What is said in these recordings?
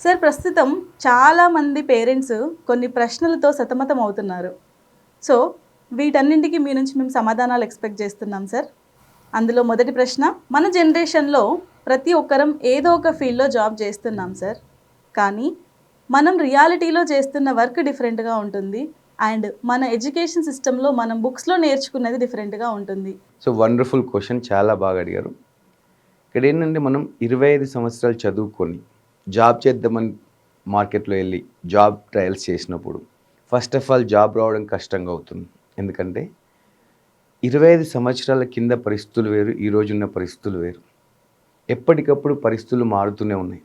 Sir ప్రస్తుతం చాలామంది parents కొన్ని ప్రశ్నలతో సతమతం అవుతున్నారు. సో, వీటన్నింటికి మీ నుంచి మేము సమాధానాలు ఎక్స్‌పెక్ట్ చేస్తున్నాం సార్. అందులో మొదటి ప్రశ్న, మన జనరేషన్‌లో ప్రతి ఒక్కరం ఏదో ఒక ఫీల్డ్‌లో జాబ్ చేస్తున్నాం సార్. కానీ మనం రియాలిటీలో చేస్తున్న వర్క్ డిఫరెంట్‌గా ఉంటుంది. అండ్ మన ఎడ్యుకేషన్ సిస్టమ్‌లో మనం బుక్స్‌లో నేర్చుకున్నది డిఫరెంట్‌గా ఉంటుంది. సో వండర్ఫుల్ క్వశ్చన్, చాలా బాగా అడిగారు. ఇక్కడ ఏంటంటే మనం 25 సంవత్సరాలు చదువుకొని జాబ్ చేద్దామని మార్కెట్లో వెళ్ళి జాబ్ ట్రయల్స్ చేసినప్పుడు ఫస్ట్ ఆఫ్ ఆల్ జాబ్ రావడం కష్టంగా అవుతుంది. ఎందుకంటే 25 సంవత్సరాల కింద పరిస్థితులు వేరు, ఈ రోజున్న పరిస్థితులు వేరు. ఎప్పటికప్పుడు పరిస్థితులు మారుతూనే ఉన్నాయి.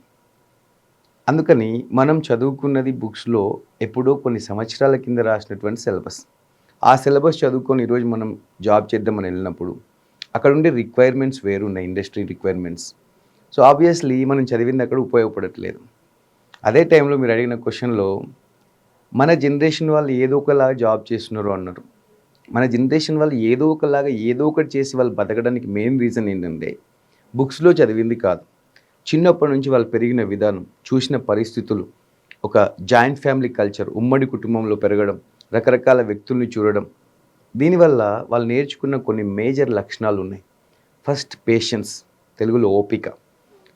అందుకని మనం చదువుకున్నది బుక్స్లో ఎప్పుడో కొన్ని సంవత్సరాల కింద రాసినటువంటి సిలబస్. ఆ సిలబస్ చదువుకొని ఈరోజు మనం జాబ్ చేద్దామని వెళ్ళినప్పుడు అక్కడ ఉండే రిక్వైర్మెంట్స్ వేరున్నాయి, ఇండస్ట్రీ రిక్వైర్మెంట్స్. సో ఆబ్వియస్లీ మనం చదివింది అక్కడ ఉపయోగపడట్లేదు. అదే టైంలో మీరు అడిగిన క్వశ్చన్లో మన జనరేషన్ వాళ్ళు ఏదో ఒకలాగా జాబ్ చేస్తున్నారు అన్నారు. మన జనరేషన్ వాళ్ళు ఏదో ఒకలాగా ఏదో ఒకటి చేసి వాళ్ళు బతకడానికి మెయిన్ రీజన్ ఏంటంటే బుక్స్లో చదివింది కాదు. చిన్నప్పటి నుంచి వాళ్ళు పెరిగిన విధానం, చూసిన పరిస్థితులు, ఒక జాయింట్ ఫ్యామిలీ కల్చర్, ఉమ్మడి కుటుంబంలో పెరగడం, రకరకాల వ్యక్తుల్ని చూడడం, దీనివల్ల వాళ్ళు నేర్చుకున్న కొన్ని మేజర్ లక్షణాలు ఉన్నాయి. ఫస్ట్ పేషెన్స్, తెలుగులో ఓపిక.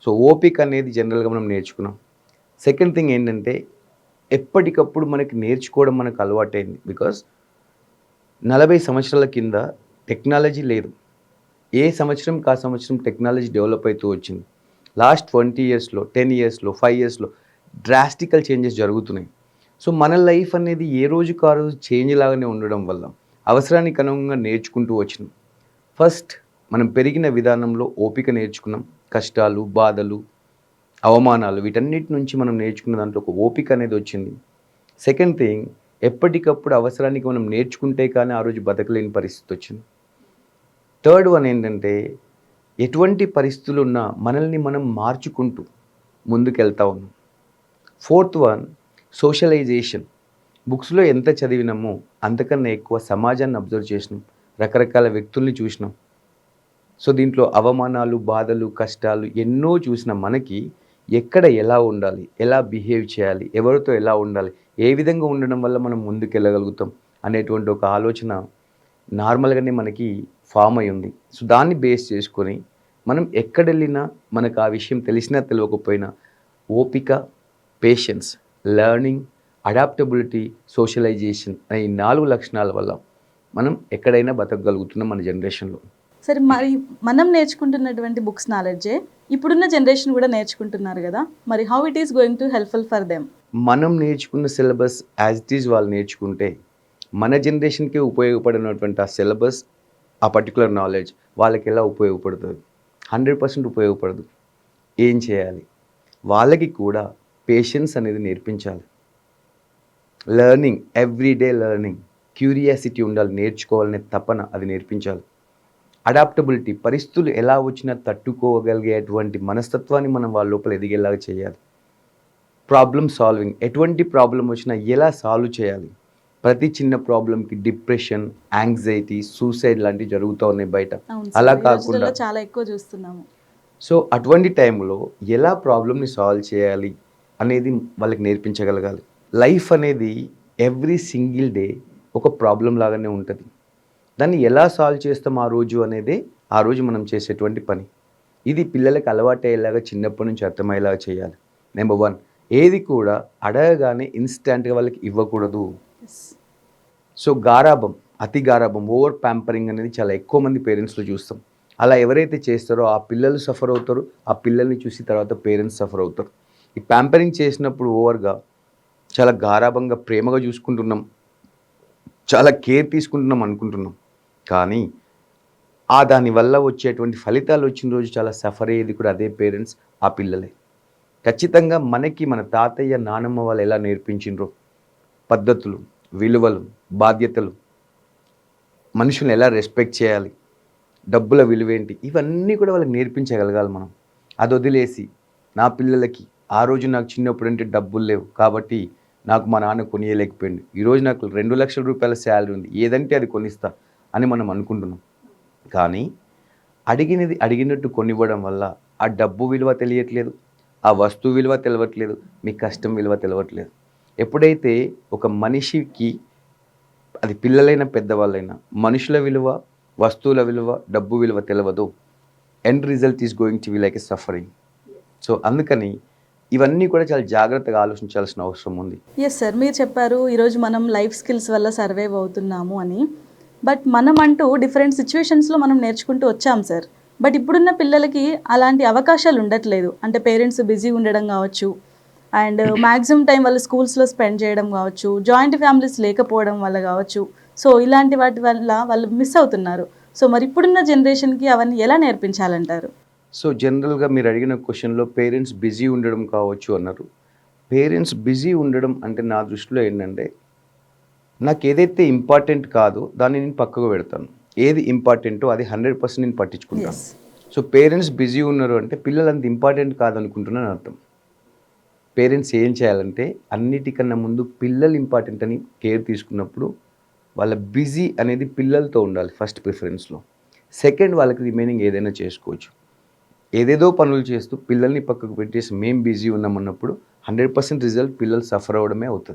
సో ఓపిక అనేది జనరల్గా మనం నేర్చుకున్నాం. సెకండ్ థింగ్ ఏంటంటే ఎప్పటికప్పుడు మనకి నేర్చుకోవడం మనకు అలవాటైంది. బికాస్ 40 సంవత్సరాల కింద టెక్నాలజీ లేదు. ఏ సంవత్సరంకి ఆ సంవత్సరం టెక్నాలజీ డెవలప్ అవుతూ వచ్చింది. లాస్ట్ 20 ఇయర్స్లో, 10 ఇయర్స్లో, 5 ఇయర్స్లో డ్రాస్టికల్ చేంజెస్ జరుగుతున్నాయి. సో మన లైఫ్ అనేది ఏ రోజుకు ఆ రోజు చేంజ్ లాగానే ఉండడం వల్ల అవసరానికి అనుగుణంగా నేర్చుకుంటూ వచ్చినాం. ఫస్ట్ మనం పెరిగిన విధానంలో ఓపిక నేర్చుకున్నాం. కష్టాలు, బాధలు, అవమానాలు, వీటన్నిటి నుంచి మనం నేర్చుకున్న దాంట్లో ఒక ఓపిక అనేది వచ్చింది. సెకండ్ థింగ్, ఎప్పటికప్పుడు అవసరానికి మనం నేర్చుకుంటే కానీ ఆ రోజు బతకలేని పరిస్థితి వచ్చింది. థర్డ్ వన్ ఏంటంటే ఎటువంటి పరిస్థితులు ఉన్నా మనల్ని మనం మార్చుకుంటూ ముందుకెళ్తా ఉన్నాం. Fourth one, socialisation. బుక్స్లో ఎంత చదివినామో అంతకన్నా ఎక్కువ సమాజాన్ని అబ్జర్వ్ చేసినాం, రకరకాల వ్యక్తుల్ని చూసినాం. సో దీంట్లో అవమానాలు, బాధలు, కష్టాలు ఎన్నో చూసిన మనకి ఎక్కడ ఎలా ఉండాలి, ఎలా బిహేవ్ చేయాలి, ఎవరితో ఎలా ఉండాలి, ఏ విధంగా ఉండడం వల్ల మనం ముందుకెళ్ళగలుగుతాం అనేటువంటి ఒక ఆలోచన నార్మల్గానే మనకి ఫామ్ అయి ఉంది. సో దాన్ని బేస్ చేసుకొని మనం ఎక్కడెళ్ళినా మనకు ఆ విషయం తెలిసినా తెలియకపోయినా ఓపిక, పేషెన్స్, లెర్నింగ్, అడాప్టబిలిటీ, సోషలైజేషన్ అనే ఈ 4 లక్షణాల వల్ల మనం ఎక్కడైనా బతకగలుగుతున్నాం మన జనరేషన్లో. సరే, మరి మనం నేర్చుకుంటున్నటువంటి బుక్స్ నాలెడ్జే ఇప్పుడున్న జనరేషన్ కూడా నేర్చుకుంటున్నారు కదా, మరి how it is going to helpful for them? మనం నేర్చుకున్న సిలబస్ యాజ్ ఇట్ ఈజ్ వాళ్ళు నేర్చుకుంటే మన జనరేషన్కి ఉపయోగపడినటువంటి ఆ సిలబస్, ఆ పర్టికులర్ నాలెడ్జ్ వాళ్ళకి ఎలా ఉపయోగపడుతుంది? 100% ఉపయోగపడదు. ఏం చేయాలి? వాళ్ళకి కూడా పేషెన్స్ అనేది నేర్పించాలి. లెర్నింగ్, ఎవ్రీడే లెర్నింగ్, క్యూరియాసిటీ ఉండాలి, నేర్చుకోవాలనే తపన అది నేర్పించాలి. అడాప్టబిలిటీ, పరిస్థితులు ఎలా వచ్చినా తట్టుకోగలిగేటువంటి మనస్తత్వాన్ని మనం వాళ్ళ లోపల ఎదిగేలాగా చేయాలి. ప్రాబ్లమ్ సాల్వింగ్, ఎటువంటి ప్రాబ్లం వచ్చినా ఎలా సాల్వ్ చేయాలి. ప్రతి చిన్న ప్రాబ్లంకి డిప్రెషన్, యాంగ్జైటీ, సూసైడ్ లాంటివి జరుగుతూ ఉన్నాయి బయట. అలా కాకుండా చాలా ఎక్కువ చూస్తున్నాము. సో అటువంటి టైంలో ఎలా ప్రాబ్లమ్ని సాల్వ్ చేయాలి అనేది వాళ్ళకి నేర్పించగలగాలి. లైఫ్ అనేది ఎవ్రీ సింగిల్ డే ఒక ప్రాబ్లం లాగానే ఉంటుంది. దాన్ని ఎలా సాల్వ్ చేస్తాం ఆ రోజు అనేదే ఆ రోజు మనం చేసేటువంటి పని. ఇది పిల్లలకి అలవాటయ్యేలాగా చిన్నప్పటి నుంచి అర్థమయ్యేలాగా చేయాలి. నెంబర్ 1, ఏది కూడా అడగగానే ఇన్స్టెంట్గా వాళ్ళకి ఇవ్వకూడదు. సో గారాబం, అతి గారాబం, ఓవర్ ప్యాంపరింగ్ అనేది చాలా ఎక్కువ మంది పేరెంట్స్లో చూస్తాం. అలా ఎవరైతే చేస్తారో ఆ పిల్లలు సఫర్ అవుతారు, ఆ పిల్లల్ని చూసి తర్వాత పేరెంట్స్ సఫర్ అవుతారు. ఈ ప్యాంపరింగ్ చేసినప్పుడు ఓవర్గా చాలా గారాబంగా, ప్రేమగా చూసుకుంటున్నాం, చాలా కేర్ తీసుకుంటున్నాం అనుకుంటున్నాం. కానీ దానివల్ల వచ్చేటువంటి ఫలితాలు వచ్చిన రోజు చాలా సఫర్ అయ్యేది కూడా అదే పేరెంట్స్, ఆ పిల్లలే. ఖచ్చితంగా మనకి మన తాతయ్య, నానమ్మ వాళ్ళు ఎలా నేర్పించిండ్రో పద్ధతులు, విలువలు, బాధ్యతలు, మనుషుల్ని ఎలా రెస్పెక్ట్ చేయాలి, డబ్బుల విలువేంటి, ఇవన్నీ కూడా వాళ్ళకి నేర్పించగలగాలి మనం. అది వదిలేసి నా పిల్లలకి ఆ రోజు నాకు చిన్నప్పుడు అంటే డబ్బులు లేవు కాబట్టి నాకు మా నాన్న కొనియలేకపోయింది, ఈరోజు నాకు 2 లక్షల రూపాయల శాలరీ ఉంది, ఏదంటే అది కొనిస్తా అని మనం అనుకుంటున్నాం. కానీ అడిగినది అడిగినట్టు కొనివ్వడం వల్ల ఆ డబ్బు విలువ తెలియట్లేదు, ఆ వస్తువు విలువ తెలవట్లేదు, మీ కష్టం విలువ తెలవట్లేదు. ఎప్పుడైతే ఒక మనిషికి, అది పిల్లలైనా పెద్దవాళ్ళైనా, మనుషుల విలువ, వస్తువుల విలువ, డబ్బు విలువ తెలవదో, end result is going to be like a suffering. So అందుకని ఇవన్నీ కూడా చాలా జాగ్రత్తగా ఆలోచించాల్సిన అవసరం ఉంది. ఎస్ సార్, మీరు చెప్పారు ఈరోజు మనం లైఫ్ స్కిల్స్ వల్ల సర్వైవ్ అవుతున్నాము అని. బట్ మనం అంటూ డిఫరెంట్ సిచ్యువేషన్స్లో మనం నేర్చుకుంటూ వచ్చాం సార్. బట్ ఇప్పుడున్న పిల్లలకి అలాంటి అవకాశాలు ఉండట్లేదు. అంటే పేరెంట్స్ బిజీ ఉండడం కావచ్చు, అండ్ మ్యాక్సిమం టైం వాళ్ళు స్కూల్స్లో స్పెండ్ చేయడం కావచ్చు, జాయింట్ ఫ్యామిలీస్ లేకపోవడం వల్ల కావచ్చు. సో ఇలాంటి వాటి వల్ల వాళ్ళు మిస్ అవుతున్నారు. సో మరి ఇప్పుడున్న జనరేషన్కి అవన్నీ ఎలా నేర్పించాలంటారు? సో జనరల్గా మీరు అడిగిన క్వశ్చన్లో పేరెంట్స్ బిజీ ఉండడం కావచ్చు అన్నారు. పేరెంట్స్ బిజీ ఉండడం అంటే నా దృష్టిలో ఏంటంటే, నాకు ఏదైతే ఇంపార్టెంట్ కాదో దాన్ని నేను పక్కకు పెడతాను. ఏది ఇంపార్టెంటో అది 100% నేను పట్టించుకుంటాను. ఎస్. సో పేరెంట్స్ బిజీ ఉన్నారు అంటే పిల్లలు అంత ఇంపార్టెంట్ కాదనుకుంటున్నాను అర్థం. పేరెంట్స్ ఏం చేయాలంటే, అన్నిటికన్నా ముందు పిల్లలు ఇంపార్టెంట్ అని కేర్ తీసుకున్నప్పుడు వాళ్ళ బిజీ అనేది పిల్లలతో ఉండాలి ఫస్ట్ ప్రిఫరెన్స్లో. సెకండ్ వాళ్ళకి రిమైనింగ్ ఏదైనా చేసుకోవచ్చు. ఏదేదో పనులు చేస్తూ పిల్లల్ని పక్కకు పెట్టేసి మేము బిజీ ఉన్నామన్నప్పుడు 100% రిజల్ట్ పిల్లలు సఫర్ అవ్వడమే అవుతుంది.